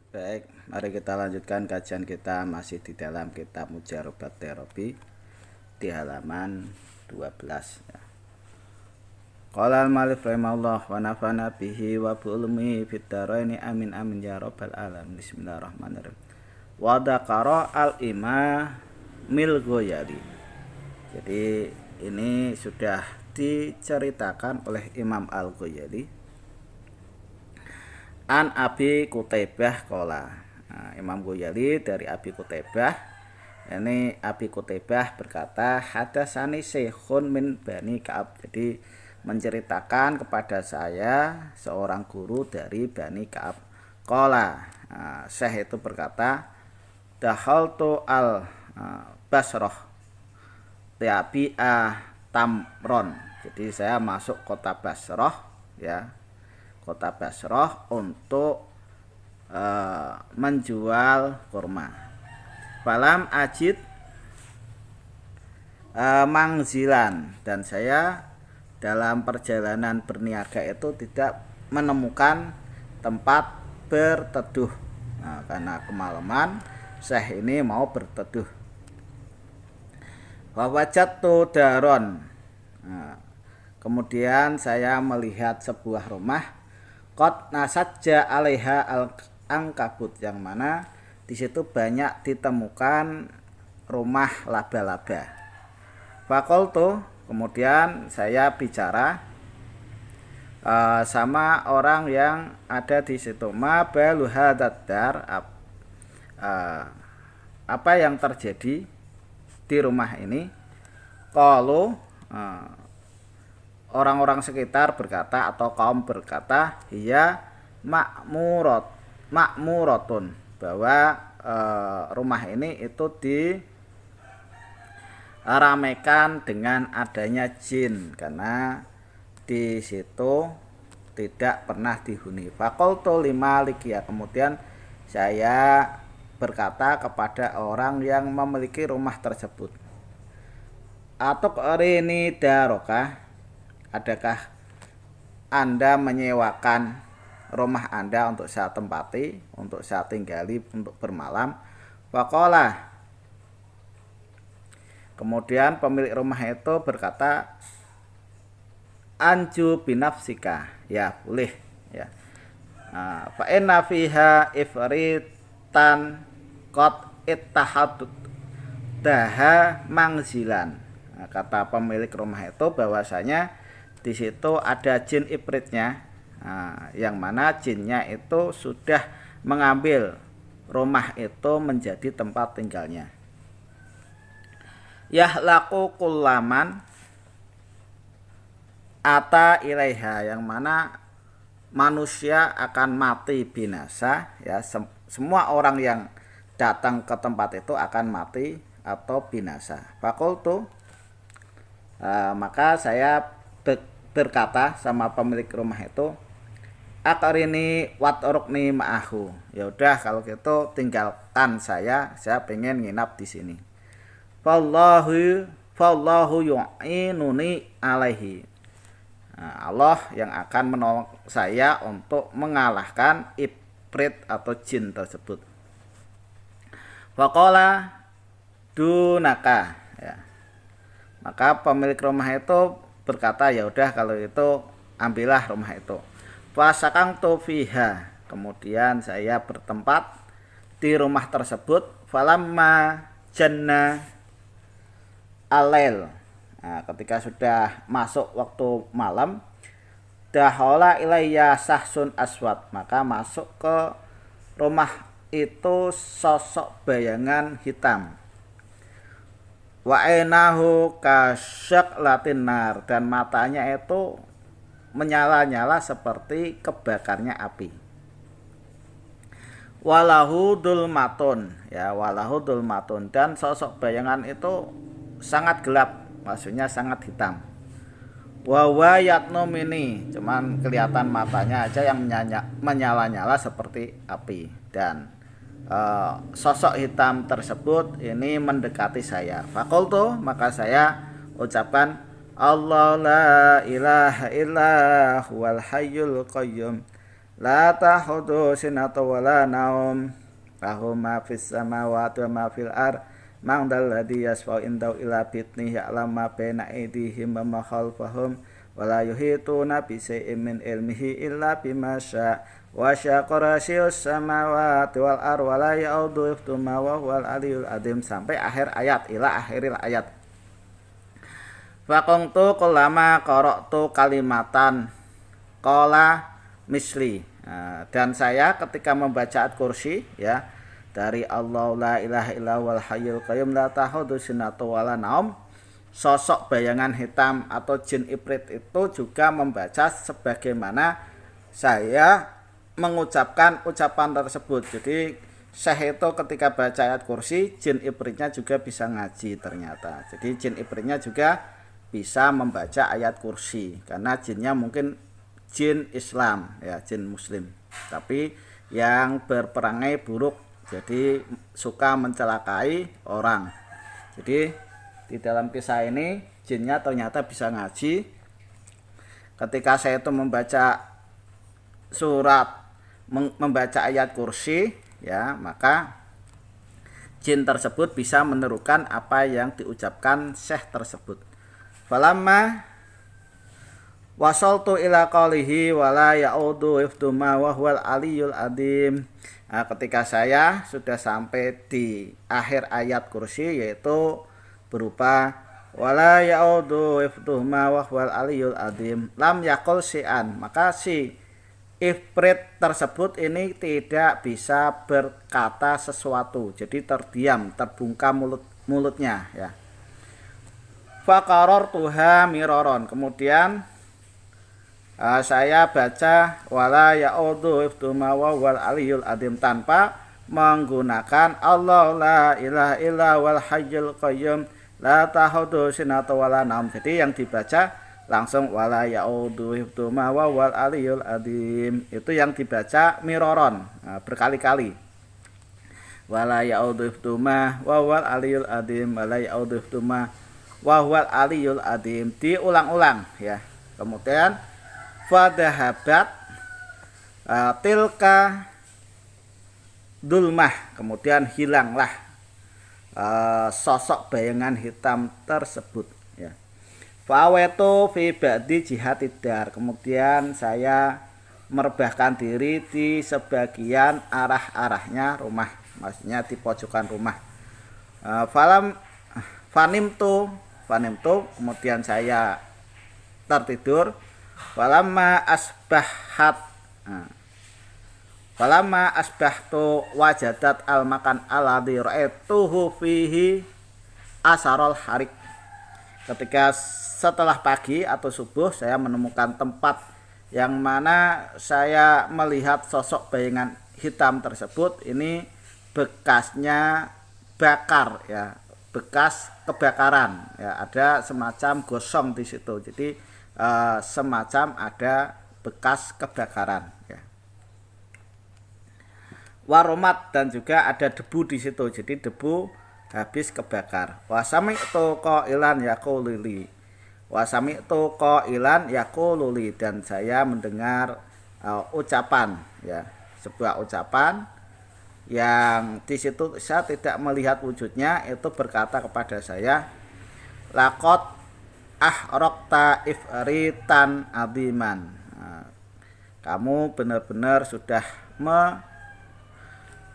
Baik, mari kita lanjutkan kajian kita masih di dalam kitab Mujarobat Terapi di halaman 12 ya. Qala al-malif rahimahullah wa nafana bihi wa bulmi fid dharaini amin amin ya rabbal alamin. Bismillahirrahmanirrahim. Wa dzakara al-imamil Ghazali. Jadi ini sudah diceritakan oleh Imam Al-Ghazali an Abi Qutaibah qala. Imam Ghazali dari Abi Qutaibah. Ini Abi Qutaibah berkata, hadatsani syekhun min Bani Ka'ab. Jadi menceritakan kepada saya seorang guru dari Bani Ka'ab. Qala, syekh itu berkata, dahaltu al Basrah Tabi'a Tamron. Jadi saya masuk kota Basrah ya. Kota Basrah untuk menjual kurma. Falam ajid mangzilan, dan saya dalam perjalanan berniaga itu tidak menemukan tempat berteduh. Karena kemalaman syekh ini mau berteduh. Wawajatu daron. Kemudian saya melihat sebuah rumah qad nasajja 'alaiha al-ankabut, yang mana di situ banyak ditemukan rumah laba-laba. Faqultu, kemudian saya bicara sama orang yang ada di situ. Ma balu hadzal dar, apa yang terjadi di rumah ini? Qalu, orang-orang sekitar berkata atau kaum berkata, iya makmuratun, bahwa rumah ini itu diramaikan dengan adanya jin, karena di situ tidak pernah dihuni. Faqultu limalikiya, kemudian saya berkata kepada orang yang memiliki rumah tersebut, atau ini darokah, adakah Anda menyewakan rumah Anda untuk saya tempati, untuk saya tinggali, untuk bermalam? Faqala, kemudian pemilik rumah itu berkata, anju binafsika, ya boleh ya. Fa inna fiha ifritan qad ittahadut daha mangzilan. Kata pemilik rumah itu bahwasanya di situ ada jin ifritnya, yang mana jinnya itu sudah mengambil rumah itu menjadi tempat tinggalnya. Yahlaku kullaman ata ilaiha, yang mana manusia akan mati binasa ya, semua orang yang datang ke tempat itu akan mati atau binasa. Fakultu, maka saya berkata sama pemilik rumah itu, akarini watrukni ma'ahu, ya udah kalau gitu tinggalkan saya pengen nginap di sini. Fallahu yu'inuni alaihi, Allah yang akan menolong saya untuk mengalahkan ifrit atau jin tersebut. Faqala dunaka ya. Maka pemilik rumah itu berkata, ya udah kalau itu ambillah rumah itu. Fasakangtu fiha, kemudian saya bertempat di rumah tersebut. Falamma janna alail, ketika sudah masuk waktu malam, dahola ilayya sahsun aswad, maka masuk ke rumah itu sosok bayangan hitam. Wa ainahu kasyaklatin nar, dan matanya itu menyala-nyala seperti kebakarnya api. Walahu dulmatun ya, walahu dulmatun, dan sosok bayangan itu sangat gelap, maksudnya sangat hitam. Wawa yatnum, ini cuman kelihatan matanya aja yang menyala-nyala seperti api, dan sosok hitam tersebut ini mendekati saya. Fakultu, maka saya ucapkan, Allah la ilaha illa huwal hayyul qayyum la tahudu sinatu wala naum lahu ma fis samawati wa ma fil ar man dal ladzi yasfa'u indahu illa bitni ya'lam ma baina aydihim wa ma khalfahum wala yuhituna bi shay'in min ilmihi illa bima syaa wa syaqarasiyus samawati wal ar wala ya'udu hifdzuhuma wa huwal aliyyul azim sampai akhir ayat ila akhiril ayat. Faqongtu kullama qara'tu kalimatan qala misli. Dan saya ketika membaca ayat kursi ya dari Allah la ilaha illa huwal hayyul qayyum la ta'khudhuhu sinatun wala naum, sosok bayangan hitam atau jin ifrit itu juga membaca sebagaimana saya mengucapkan ucapan tersebut. Jadi Syekh itu ketika baca ayat kursi, jin ifritnya juga bisa ngaji ternyata. Jadi jin ifritnya juga bisa membaca ayat kursi karena jinnya mungkin jin Islam ya, jin muslim, tapi yang berperangai buruk, jadi suka mencelakai orang. Jadi di dalam kisah ini jinnya ternyata bisa ngaji. Ketika saya itu membaca surat, membaca ayat kursi ya, maka jin tersebut bisa menirukan apa yang diucapkan syekh tersebut. Falamma wasaltu ila qalihi wala ya'udu hifdzuhuma wa huwal aliyyul azim. Nah, ketika saya sudah sampai di akhir ayat kursi yaitu berupa wala ya'udu hifdzuhuma wa huwal aliyyul azim, lam yaqul syai'an, maka si ifrit tersebut ini tidak bisa berkata sesuatu, jadi terdiam, terbungkam mulutnya ya. Faqarartuha miraron, kemudian saya baca wala ya'udu hifdzuhuma wa huwal aliyyul azim tanpa menggunakan Allah la ilaha illa wal hayyul qayyum la ta'khudhuhu sinatun wala naum. Jadi yang dibaca langsung wala ya'udu hifdzuhuma wa huwal aliyyul azim, itu yang dibaca miraron, berkali-kali. Wala ya'udu hifdzuhuma wa huwal aliyyul azim, wala ya'udu hifdzuhuma wa huwal aliyyul azim, diulang-ulang ya. Kemudian fadahabat tilka dulmah, kemudian hilanglah sosok bayangan hitam tersebut ya. Fa'awaitu fi ba'di jihatidar, kemudian saya merebahkan diri di sebagian arah-arahnya rumah, maksudnya di pojokan rumah. Fanimtu, kemudian saya tertidur. Falamma asbahtu wajadat al makan alladhi ra'aituhu fihi asarul harik. Ketika setelah pagi atau subuh saya menemukan tempat yang mana saya melihat sosok bayangan hitam tersebut ini bekasnya bakar ya, bekas kebakaran ya, ada semacam gosong di situ. Jadi semacam ada bekas kebakaran ya. Waromat, dan juga ada debu di situ, jadi debu habis kebakar. Wasami'tu qailan yaqululi, wasami'tu qailan yaqululi, dan saya mendengar ucapan ya, sebuah ucapan yang di situ saya tidak melihat wujudnya, itu berkata kepada saya, laqad ahraqta ifritan aziman, kamu benar-benar sudah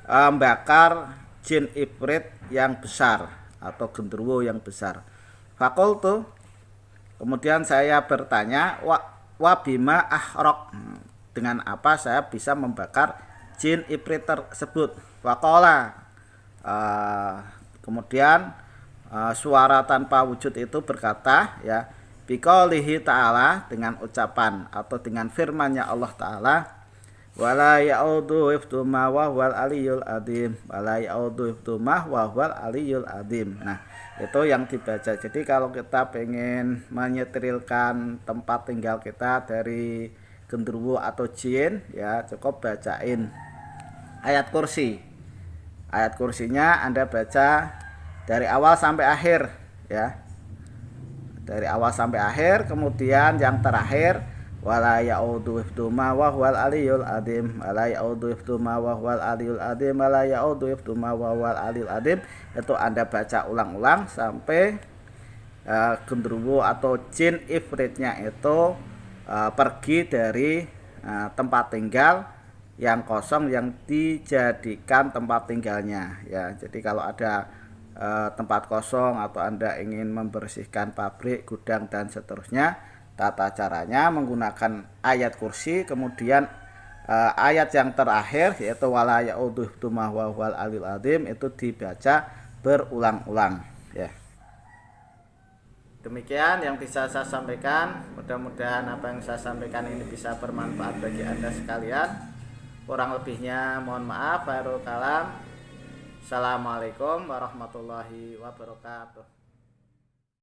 membakar jin ifrit yang besar atau genderuwo yang besar. Fakultu, kemudian saya bertanya, wa bima ahraq, dengan apa saya bisa membakar jin ifrit tersebut. Faqala, kemudian suara tanpa wujud itu berkata ya, biqaulihi ta'ala, dengan ucapan atau dengan firman-Nya Allah Ta'ala, wala ya'udu hifdzuhuma wa huwal aliyyul azim, wala ya'udu hifdzuhuma wa huwal aliyyul azim. Nah, itu yang dibaca. Jadi kalau kita pengen menyetrilkan tempat tinggal kita dari genderuwo atau jin ya, cukup bacain ayat kursi. Ayat kursinya Anda baca dari awal sampai akhir ya, dari awal sampai akhir. Kemudian yang terakhir wala ya'udu hifdzuhuma wa huwal aliyul adzim, wala ya'udu hifdzuhuma wa huwal aliyul adzim, wala ya'udu hifdzuhuma wa huwal aliyul adzim. Itu Anda baca ulang-ulang sampai genderuwo atau jin ifritnya itu pergi dari tempat tinggal yang kosong yang dijadikan tempat tinggalnya ya. Jadi kalau ada tempat kosong atau Anda ingin membersihkan pabrik, gudang dan seterusnya, tata caranya menggunakan ayat kursi, kemudian ayat yang terakhir yaitu wala ya'udu hifdzuhuma wa huwal aliyul adzim itu dibaca berulang-ulang ya. Demikian yang bisa saya sampaikan. Mudah-mudahan apa yang saya sampaikan ini bisa bermanfaat bagi Anda sekalian. Kurang lebihnya mohon maaf. Khairul kalam. Assalamualaikum warahmatullahi wabarakatuh.